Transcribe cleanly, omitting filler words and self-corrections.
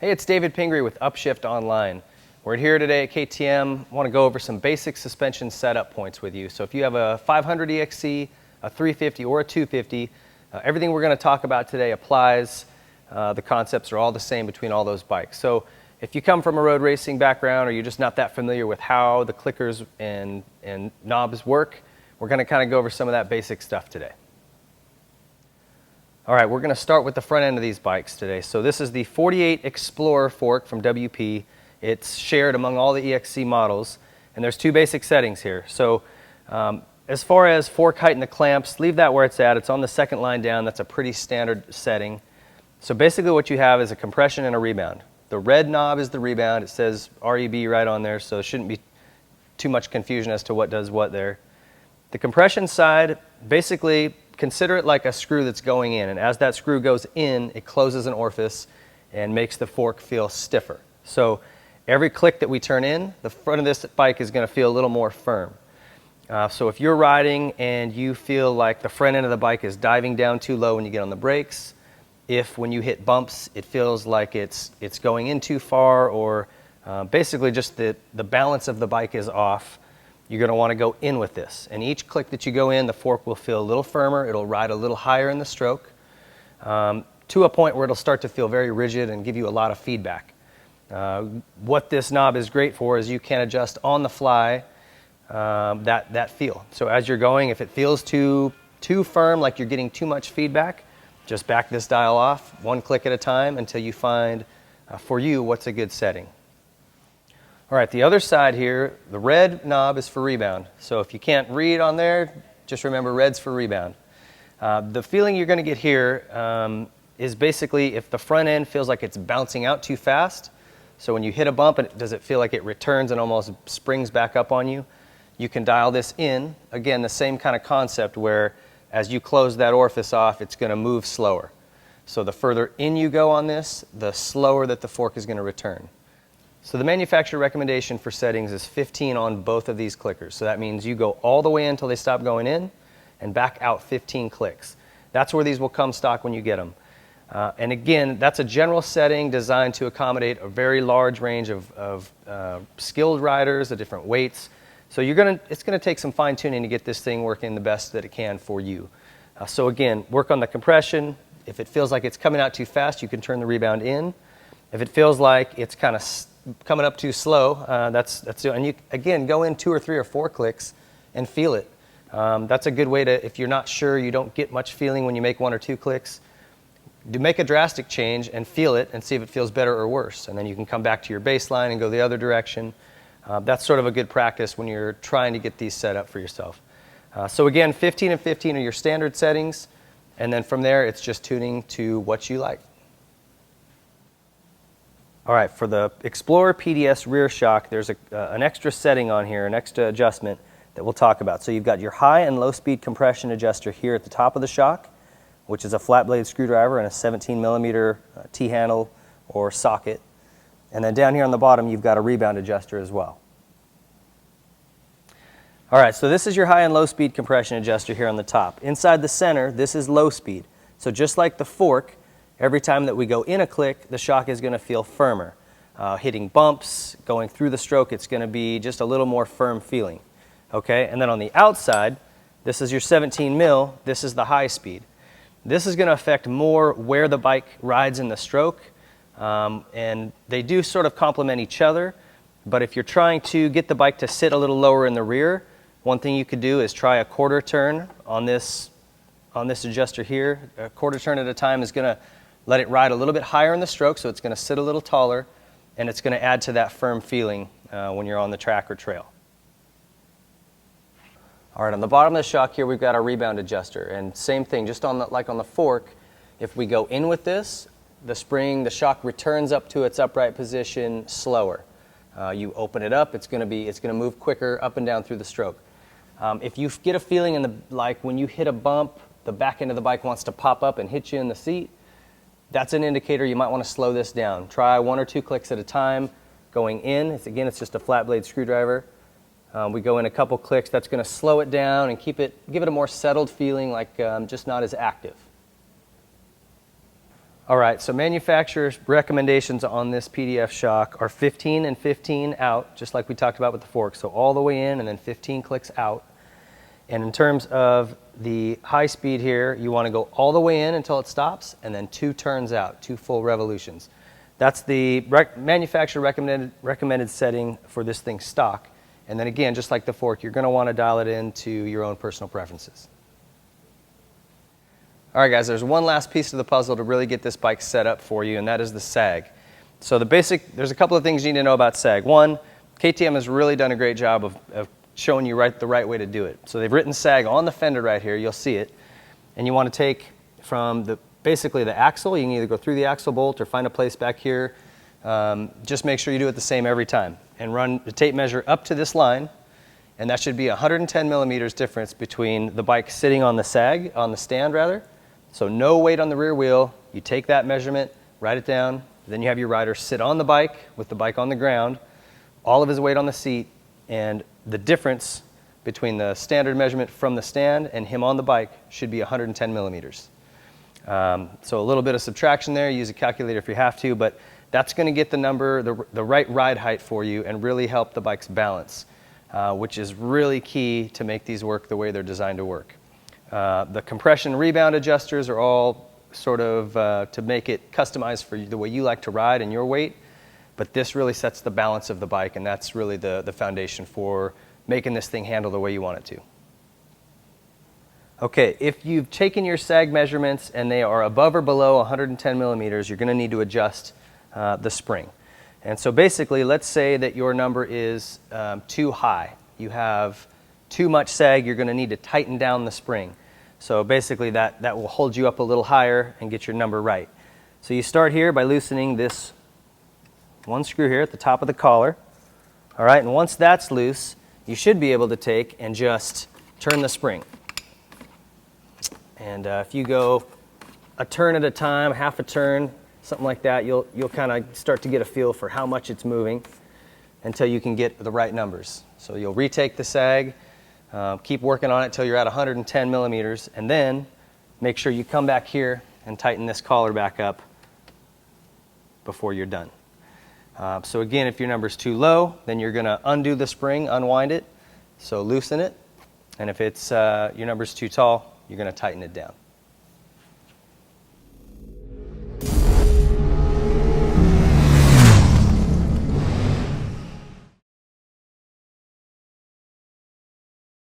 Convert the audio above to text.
Hey, it's David Pingree with Upshift Online. We're here today at KTM. I want to go over some basic suspension setup points with you. So if you have a 500 EXC, a 350, or a 250, everything we're going to talk about today applies. The concepts are all the same between all those bikes. So if you come from a road racing background or you're just not that familiar with how the clickers and knobs work, we're going to kind of go over some of that basic stuff today. All right, we're going to start with the front end of these bikes today. So this is the 48 Explorer fork from WP. It's shared among all the EXC models, and there's two basic settings here. So as far as fork height and the clamps, leave that where it's at. It's on the second line down. That's a pretty standard setting. So basically what you have is a compression and a rebound. The red knob is the rebound. It says REB right on there, so there shouldn't be too much confusion as to what does what there. The compression side, basically consider it like a screw that's going in, and as that screw goes in, it closes an orifice and makes the fork feel stiffer. So every click that we turn in, the front of this bike is going to feel a little more firm. So if you're riding and you feel like the front end of the bike is diving down too low when you get on the brakes, if when you hit bumps it feels like it's going in too far, or basically just the balance of the bike is off, you're going to want to go in with this. And each click that you go in, the fork will feel a little firmer. It'll ride a little higher in the stroke to a point where it'll start to feel very rigid and give you a lot of feedback. What this knob is great for is you can adjust on the fly that feel. So as you're going, if it feels too firm, like you're getting too much feedback, just back this dial off, one click at a time until you find for you what's a good setting. All right, the other side here, the red knob is for rebound. So if you can't read on there, just remember red's for rebound. The feeling you're going to get here is basically if the front end feels like it's bouncing out too fast. So when you hit a bump, does it feel like it returns and almost springs back up on you? You can dial this in. Again, the same kind of concept where as you close that orifice off, it's going to move slower. So the further in you go on this, the slower that the fork is going to return. So the manufacturer recommendation for settings is 15 on both of these clickers. So that means you go all the way in until they stop going in and back out 15 clicks. That's where these will come stock when you get them. And again, that's a general setting designed to accommodate a very large range of skilled riders, of different weights. So it's going to take some fine tuning to get this thing working the best that it can for you. So again, work on the compression. If it feels like it's coming out too fast, you can turn the rebound in. If it feels like it's kind of coming up too slow, and you again go in 2 or 3 or 4 clicks and feel it. That's a good way to, if you're not sure, you don't get much feeling when you make 1 or 2 clicks, make a drastic change and feel it and see if it feels better or worse, and then you can come back to your baseline and go the other direction. That's sort of a good practice when you're trying to get these set up for yourself. So again, 15 and 15 are your standard settings, and then from there it's just tuning to what you like. All right, for the Explorer PDS rear shock, there's an extra setting on here, an extra adjustment that we'll talk about. So you've got your high and low speed compression adjuster here at the top of the shock, which is a flat blade screwdriver and a 17 millimeter T-handle or socket. And then down here on the bottom, you've got a rebound adjuster as well. All right, so this is your high and low speed compression adjuster here on the top. Inside the center, this is low speed. So just like the fork, every time that we go in a click, the shock is going to feel firmer. Hitting bumps, going through the stroke, it's going to be just a little more firm feeling. Okay, and then on the outside, this is your 17 mil, this is the high speed. This is going to affect more where the bike rides in the stroke, and they do sort of complement each other, but if you're trying to get the bike to sit a little lower in the rear, one thing you could do is try a quarter turn on this adjuster here. A quarter turn at a time is going to let it ride a little bit higher in the stroke, so it's going to sit a little taller, and it's going to add to that firm feeling when you're on the track or trail. All right, on the bottom of the shock here, we've got our rebound adjuster, and same thing, just like on the fork, if we go in with this, the shock returns up to its upright position slower. You open it up, it's going to move quicker up and down through the stroke. If you get a feeling like when you hit a bump, the back end of the bike wants to pop up and hit you in the seat, that's an indicator you might want to slow this down. Try 1 or 2 clicks at a time. Going in, it's just a flat blade screwdriver. We go in a couple clicks. That's going to slow it down and give it a more settled feeling, like just not as active. All right, so manufacturer's recommendations on this PDF shock are 15 and 15 out, just like we talked about with the fork. So all the way in and then 15 clicks out. And in terms of the high speed here, you want to go all the way in until it stops and then 2 turns out, 2 full revolutions. That's the manufacturer recommended setting for this thing stock. And then again, just like the fork, you're going to want to dial it into your own personal preferences. All right, guys, there's one last piece of the puzzle to really get this bike set up for you, and that is the sag. So there's a couple of things you need to know about sag. One, KTM has really done a great job of showing you the right way to do it. So they've written sag on the fender right here. You'll see it. And you want to take from basically the axle. You can either go through the axle bolt or find a place back here. Just make sure you do it the same every time. And run the tape measure up to this line. And that should be 110 millimeters difference between the bike sitting on the sag, on the stand rather. So no weight on the rear wheel. You take that measurement, write it down. Then you have your rider sit on the bike with the bike on the ground, all of his weight on the seat, and the difference between the standard measurement from the stand and him on the bike should be 110 millimeters. So a little bit of subtraction there. Use a calculator if you have to, but that's going to get the number, the right ride height for you and really help the bike's balance, which is really key to make these work the way they're designed to work. The compression rebound adjusters are all sort of to make it customized for the way you like to ride and your weight, but this really sets the balance of the bike, and that's really the foundation for making this thing handle the way you want it to. Okay, if you've taken your sag measurements and they are above or below 110 millimeters, you're going to need to adjust the spring. And so basically, let's say that your number is too high. You have too much sag, you're going to need to tighten down the spring. So basically that will hold you up a little higher and get your number right. So you start here by loosening this one screw here at the top of the collar. All right, and once that's loose, you should be able to take and just turn the spring. And if you go a turn at a time, half a turn, something like that, you'll kind of start to get a feel for how much it's moving until you can get the right numbers. So you'll retake the sag, keep working on it till you're at 110 millimeters, and then make sure you come back here and tighten this collar back up before you're done. So again, if your number's too low, then you're going to undo the spring, unwind it, so loosen it. And if it's your number's too tall, you're going to tighten it down.